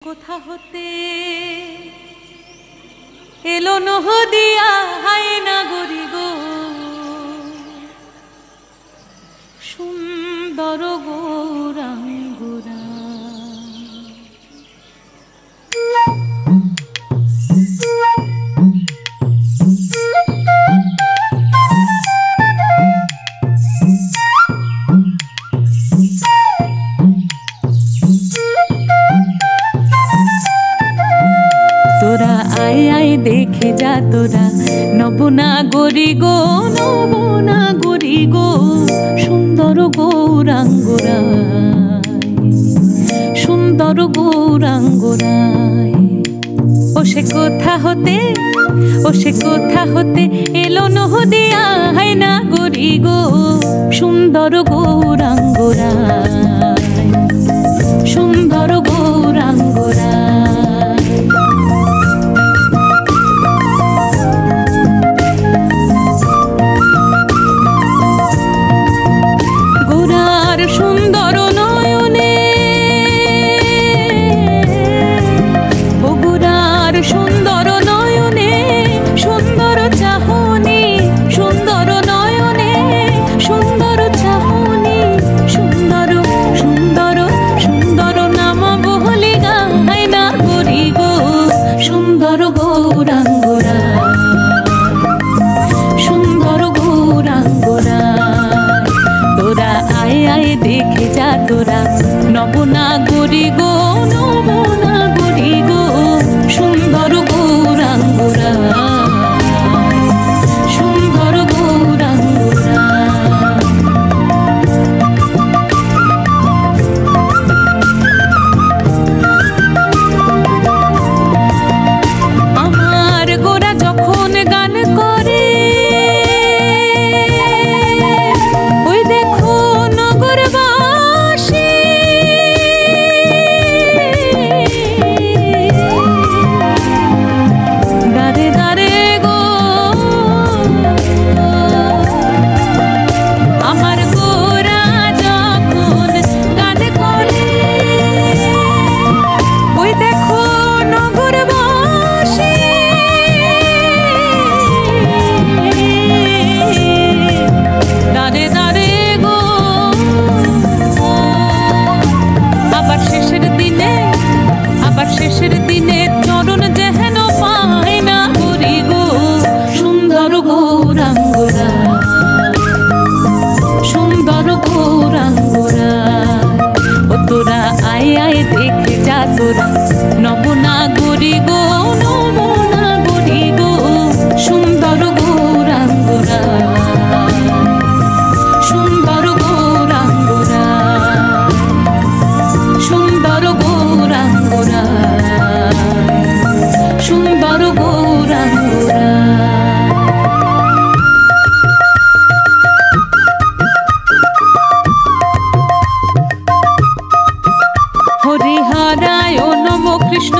কোথা হতে এলো নহদিয়া হায়না গরি গো সুন্দর গৌরাঙ্গুরা। তোরা আয় আয় দেখে যা তোরা নবনা গরি গো নবনা গরি গো সুন্দর গৌরাঙ্গরায় সুন্দর গৌরাঙ্গরায়। ও সে কোথা হতে এলো নহদিয়া হায়না গরি গো সুন্দর গৌরাঙ্গরায় সুন্দর গৌরাঙ্গরায়। সুন্দর নয়নে বগুড়ার সুন্দর নয়নে সুন্দর চাহনি সুন্দর নয়নে সুন্দর চাহনি সুন্দর সুন্দর সুন্দর নাম বহলি গায় না গরি গো সুন্দর গৌরাঙ্গরা সুন্দর গৌরাঙ্গরা। তোরা আয় আয় দেখে যা তোরা নবনা গরি গো নবনা গরি গো সুন্দর গৌরাঙ্গরা সুন্দর গৌরাঙ্গরা। আমার গোরা যখন গান করে ওই দেখো নগরবাসী দাঁড়ে দাঁড়ে গো আমার গোরা যখন গান করে ওই দেখো নগরবাসী দাঁড়ে দাঁড়ে গো। আবার শেষের দিনে চরণ যেহেন পায় না গরি গো সুন্দর গৌরাঙ্গরা সুন্দর গৌরাঙ্গরা। ও তোরা আয় আয় দেখে যা তোরা নবনা গরি গো নবনা গরি গো সুন্দর গৌরাঙ্গরা সুন্দর গৌরাঙ্গরা সুন্দর গৌরাঙ্গরা সুন্দর গৌরাঙ্গরা। হরিহরায় নম কৃষ্ণ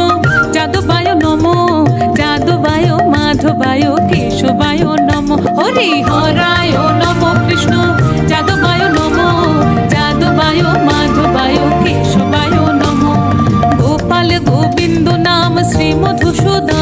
যাদবায় নম যাদবায় মাধবায় কেশবায় নম। হরিহরায় নম কৃষ্ণ যাদবায় নম যাদবায় মাধবায় কেশবায় নম। গোপাল গোবিন্দ নাম শ্রী মধুসূদন